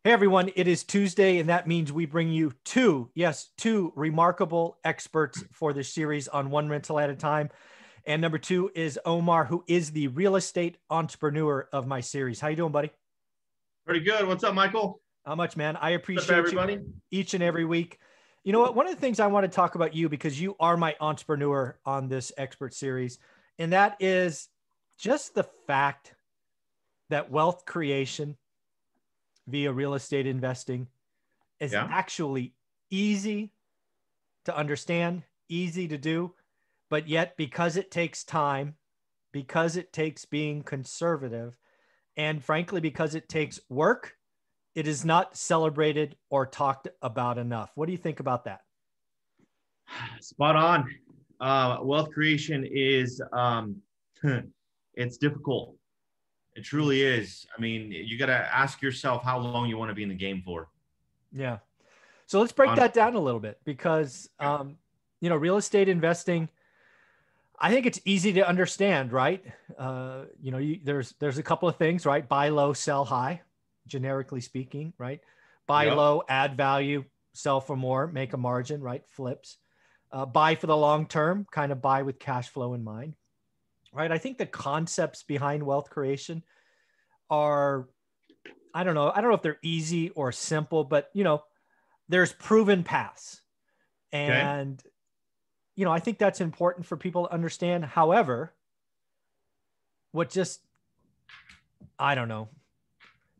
Hey everyone, it is Tuesday, and that means we bring you two remarkable experts for this series on One Rental at a Time. And number two is Omar, who is the real estate entrepreneur of my series. How you doing, buddy? Pretty good. What's up, Michael? How much, man? I What's up, appreciate everybody? you each and every week. You know what? One of the things I want to talk about you, because you are my entrepreneur on this expert series, and that is just the fact that wealth creation via real estate investing is actually easy to understand, easy to do, but yet because it takes time, because it takes being conservative, and frankly, because it takes work, it is not celebrated or talked about enough. What do you think about that? Spot on. Wealth creation is, it's difficult. It truly is. I mean, you got to ask yourself how long you want to be in the game for. Yeah. So let's break that down a little bit because, real estate investing, I think it's easy to understand, right? There's a couple of things, right? Buy low, sell high, generically speaking, right? Buy low, add value, sell for more, make a margin, right? Flips. Buy for the long term, kind of buy with cash flow in mind. Right. I think the concepts behind wealth creation are, I don't know if they're easy or simple, but, there's proven paths. And, I think that's important for people to understand. However,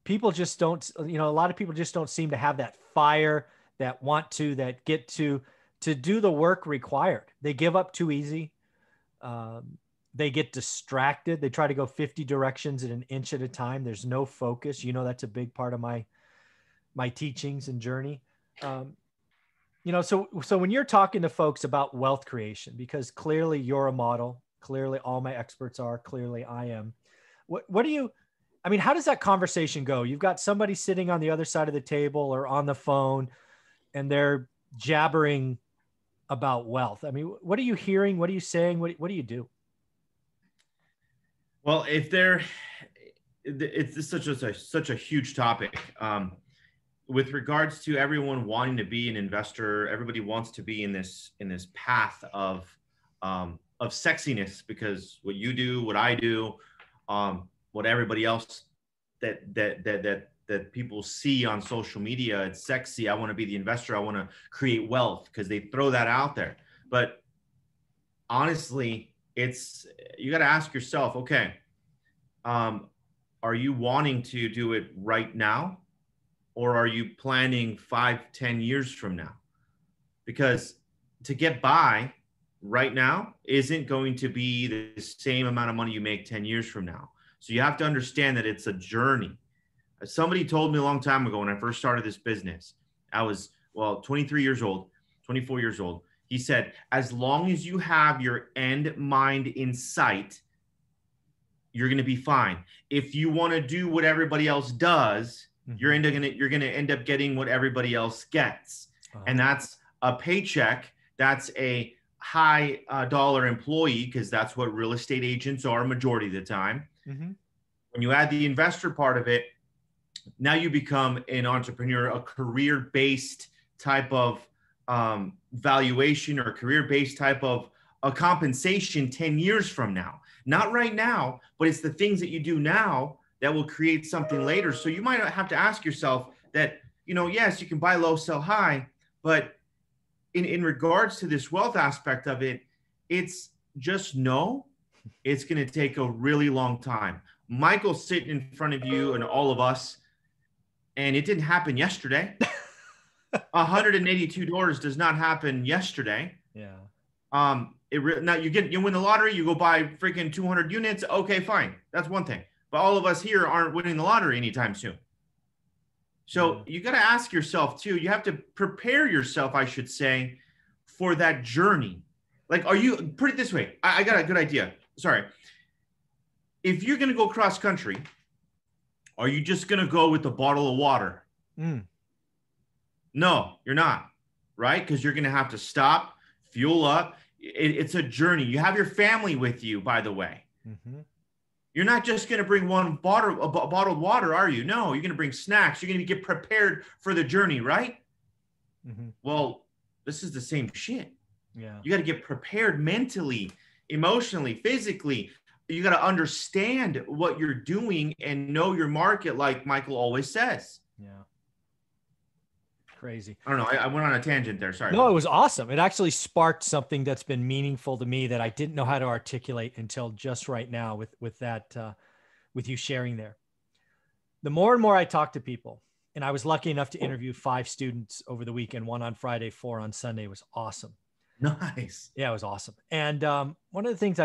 people just don't, a lot of people just don't seem to have that fire, that get to do the work required. They give up too easy. They get distracted. They try to go 50 directions in an inch at a time. There's no focus. That's a big part of my teachings and journey. So when you're talking to folks about wealth creation, because clearly you're a model, clearly all my experts are, clearly I am. How does that conversation go? You've got somebody sitting on the other side of the table or on the phone, and they're jabbering about wealth. I mean, what are you hearing? What are you saying? What do you do? Well, it's such a huge topic. With regards to everyone wanting to be an investor, everybody wants to be in this path of sexiness, because what you do, what I do, what everybody else that people see on social media, it's sexy. I want to be the investor. I want to create wealth, because they throw that out there. But honestly, you got to ask yourself, okay, are you wanting to do it right now, or are you planning 5-10 years from now? Because to get by right now isn't going to be the same amount of money you make 10 years from now. So you have to understand that it's a journey. Somebody told me a long time ago when I first started this business, I was 23 years old, 24 years old. He said, as long as you have your end mind in sight, you're going to be fine. If you want to do what everybody else does, you're going to end up getting what everybody else gets. And that's a paycheck. That's a high dollar employee, because that's what real estate agents are majority of the time. When you add the investor part of it, now you become an entrepreneur, a career-based type of valuation, or career-based type of a compensation 10 years from now. Not right now, but it's the things that you do now that will create something later. So you might have to ask yourself that, yes, you can buy low, sell high, but in regards to this wealth aspect of it, it's just it's going to take a really long time. Michael's sitting in front of you and all of us, and it didn't happen yesterday. $182 does not happen yesterday. Yeah. Now you win the lottery, you go buy freaking 200 units. Okay, fine. That's one thing. But all of us here aren't winning the lottery anytime soon. So you got to ask yourself too, you have to prepare yourself, I should say, for that journey. Like, put it this way. I got a good idea. Sorry. If you're going to go cross country, are you just going to go with a bottle of water? No, you're not, right? Because you're going to have to stop, fuel up. It's a journey. You have your family with you, by the way. You're not just going to bring one bottled water, are you? No, you're going to bring snacks. You're going to get prepared for the journey, right? Mm-hmm. Well, this is the same shit. Yeah. You got to get prepared mentally, emotionally, physically. You got to understand what you're doing and know your market, like Michael always says. Yeah. Crazy. I don't know. I went on a tangent there. Sorry. No, it was awesome. It actually sparked something that's been meaningful to me that I didn't know how to articulate until just right now with that, with you sharing there. The more and more I talk to people, and I was lucky enough to interview 5 students over the weekend, 1 on Friday, 4 on Sunday. It was awesome. Nice. Yeah, it was awesome. And one of the things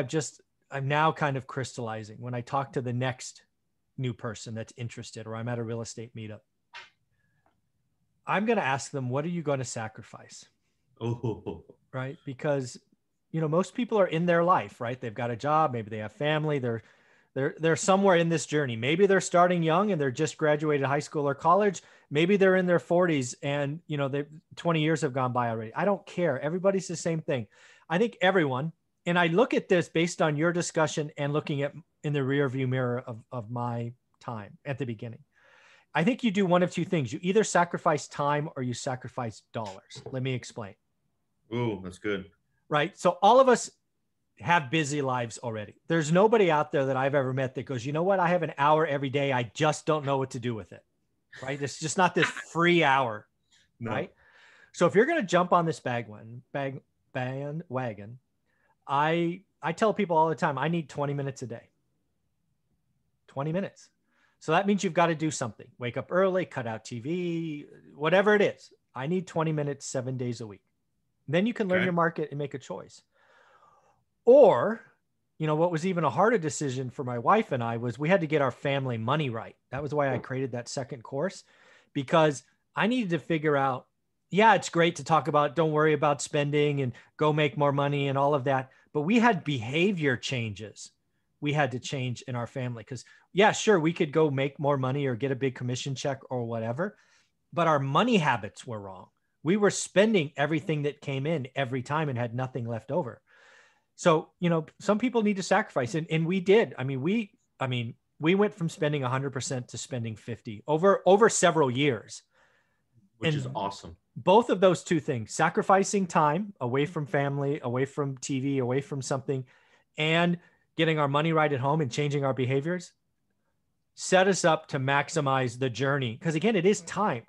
I'm now kind of crystallizing when I talk to the next new person that's interested, or I'm at a real estate meetup, I'm going to ask them, what are you going to sacrifice? Oh, right? Because, most people are in their life, right? They've got a job, maybe they have family, they're somewhere in this journey. Maybe they're starting young and they're just graduated high school or college. Maybe they're in their 40s and, they 20 years have gone by already. I don't care. Everybody's the same thing. I think everyone, and I look at this based on your discussion and looking at in the rear view mirror of my time at the beginning. I think you do one of two things. You either sacrifice time or you sacrifice dollars. Let me explain. ooh, that's good. Right. So all of us have busy lives already. There's nobody out there that I've ever met that goes, you know what? I have an hour every day. I just don't know what to do with it. Right. It's just not this free hour. No. Right. So if you're going to jump on this bandwagon, I tell people all the time, I need 20 minutes a day. 20 minutes. So that means you've got to do something. Wake up early, cut out TV, whatever it is. I need 20 minutes, 7 days a week. Then you can learn your market and make a choice. Or, what was even a harder decision for my wife and I was we had to get our family money right. That was why I created that second course, because I needed to figure out, yeah, it's great to talk about, don't worry about spending and go make more money and all of that. But we had behavior changes we had to change in our family. Because yeah, sure, we could go make more money or get a big commission check or whatever, but our money habits were wrong. We were spending everything that came in every time and had nothing left over. So, some people need to sacrifice, and we did. We went from spending 100% to spending 50 over several years, which is awesome. Both of those two things, sacrificing time away from family, away from TV, away from something, and getting our money right at home and changing our behaviors, set us up to maximize the journey. Because again, it is time.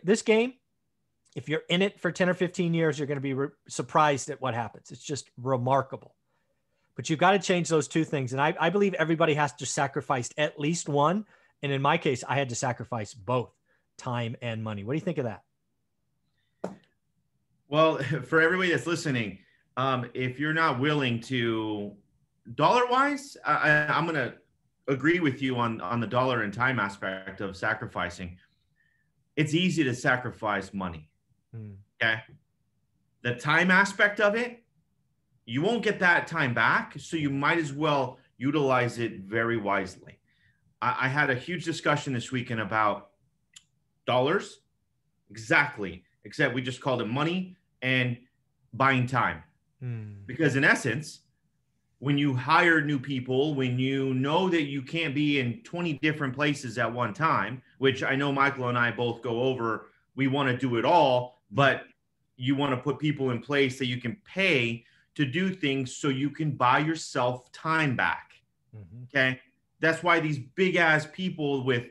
This game, if you're in it for 10 or 15 years, you're going to be surprised at what happens. It's just remarkable. But you've got to change those two things. And I believe everybody has to sacrifice at least one. And in my case, I had to sacrifice both time and money. What do you think of that? Well, for everybody that's listening, if you're not willing to, dollar-wise, I'm going to agree with you on the dollar and time aspect of sacrificing. It's easy to sacrifice money. Okay. The time aspect of it, you won't get that time back. So you might as well utilize it very wisely. I had a huge discussion this weekend about dollars. Exactly. Except we just called it money and buying time. Because in essence, when you hire new people, when you know that you can't be in 20 different places at one time, which I know Michael and I both go over, we want to do it all, but you want to put people in place that you can pay to do things so you can buy yourself time back. Okay. That's why these big ass people with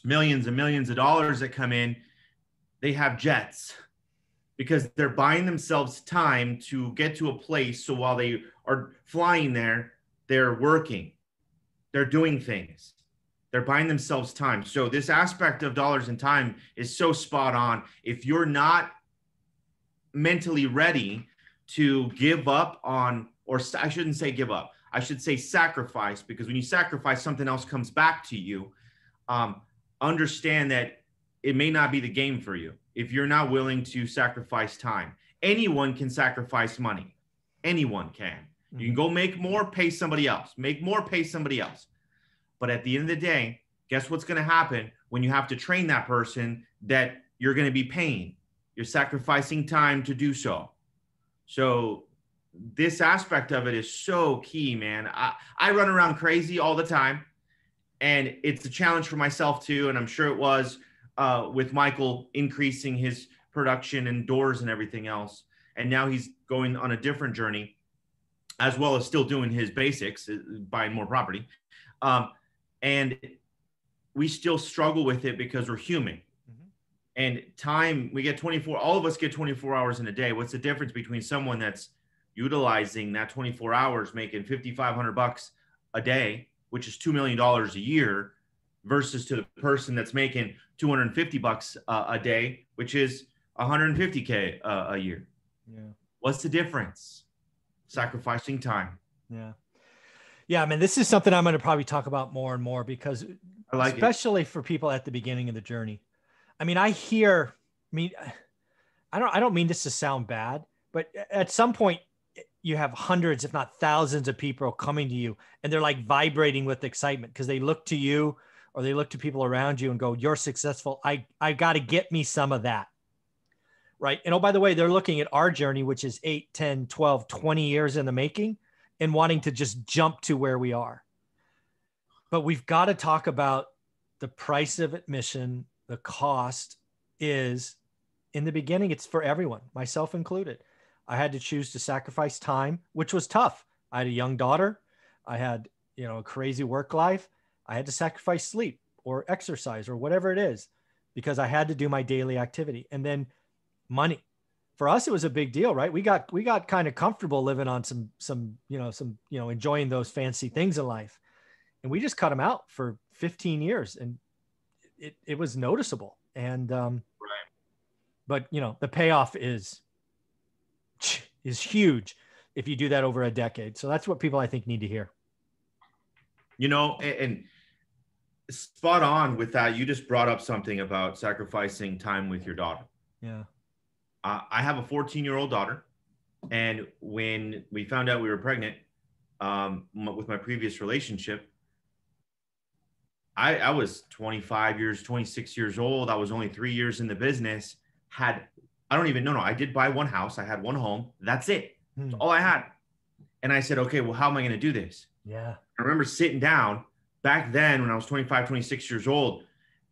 millions and millions of dollars that come in, they have jets because they're buying themselves time to get to a place. So while they are flying there, they're working, they're doing things, they're buying themselves time. So this aspect of dollars and time is so spot on. If you're not mentally ready to give up on, or I shouldn't say give up, I should say sacrifice, because when you sacrifice, something else comes back to you. Understand that it may not be the game for you if you're not willing to sacrifice time. Anyone can sacrifice money. Anyone can. You can go make more, pay somebody else. Make more, pay somebody else. But at the end of the day, guess what's going to happen when you have to train that person that you're going to be paying? You're sacrificing time to do so. So this aspect of it is so key, man. I run around crazy all the time, and it's a challenge for myself too. And I'm sure it was with Michael increasing his production and doors and everything else. And now he's going on a different journey, as well as still doing his basics, buying more property. And we still struggle with it because we're human. Mm-hmm. And time, we get 24, all of us get 24 hours in a day. What's the difference between someone that's utilizing that 24 hours, making $5,500 a day, which is $2 million a year, versus to the person that's making $250 a day, which is $150K a year? Yeah. What's the difference? Sacrificing time. Yeah. Yeah. I mean, this is something I'm going to probably talk about more and more, because especially for people at the beginning of the journey. I mean, I don't mean this to sound bad, but at some point you have hundreds, if not thousands of people coming to you, and they're like vibrating with excitement because they look to you or they look to people around you and go, you're successful. I got to get me some of that. Right. And oh, by the way, they're looking at our journey, which is 8, 10, 12, 20 years in the making, and wanting to just jump to where we are. But we've got to talk about the price of admission. The cost is, in the beginning, it's for everyone, myself included. I had to choose to sacrifice time, which was tough. I had a young daughter. I had, a crazy work life. I had to sacrifice sleep or exercise or whatever it is, because I had to do my daily activity. And then money. For us, it was a big deal, right? We got kind of comfortable living on some enjoying those fancy things in life. And we just cut them out for 15 years, and it was noticeable. And, right. But the payoff is huge if you do that over a decade. So that's what people, I think, need to hear. And spot on with that. You just brought up something about sacrificing time with your daughter. Yeah. I have a 14-year-old daughter. And when we found out we were pregnant with my previous relationship, I was 26 years old. I was only 3 years in the business. I did buy one house. I had one home. That's it. That's all I had. And I said, okay, well, how am I going to do this? Yeah. I remember sitting down back then when I was 25, 26 years old,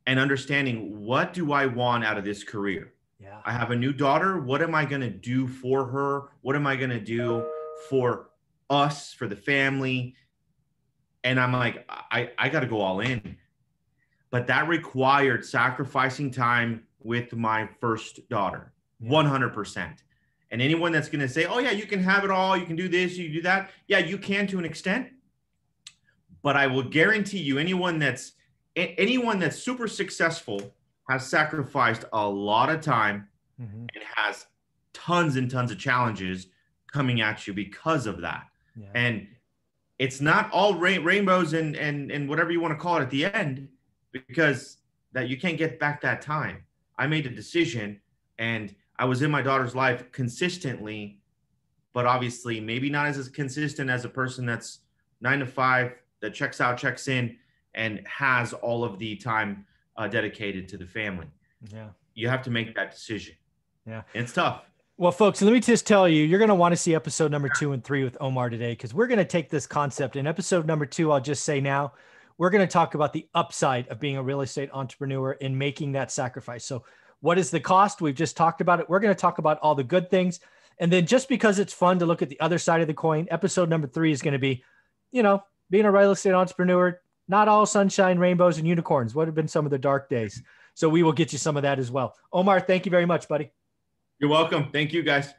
and understanding, what do I want out of this career? Yeah. I have a new daughter. What am I going to do for her? What am I going to do for us, for the family? And I'm like, I got to go all in. But that required sacrificing time with my first daughter, 100%. And anyone that's going to say, oh yeah, you can have it all, you can do this, you do that. Yeah, you can to an extent. But I will guarantee you, anyone that's super successful has sacrificed a lot of time and has tons and tons of challenges coming at you because of that. Yeah. And it's not all rainbows and whatever you want to call it at the end, because that you can't get back that time. I made a decision, and I was in my daughter's life consistently, but obviously maybe not as consistent as a person that's 9 to 5, that checks out, checks in, and has all of the time dedicated to the family. Yeah. You have to make that decision. Yeah. And it's tough. Well, folks, let me just tell you, you're going to want to see episode number 2 and 3 with Omar today, because we're going to take this concept. In episode number 2, I'll just say now, we're going to talk about the upside of being a real estate entrepreneur and making that sacrifice. So what is the cost? We've just talked about it. We're going to talk about all the good things. And then, just because it's fun to look at the other side of the coin, episode number 3 is going to be, being a real estate entrepreneur, not all sunshine, rainbows, and unicorns. What have been some of the dark days? So we will get you some of that as well. Omar, thank you very much, buddy. You're welcome. Thank you, guys.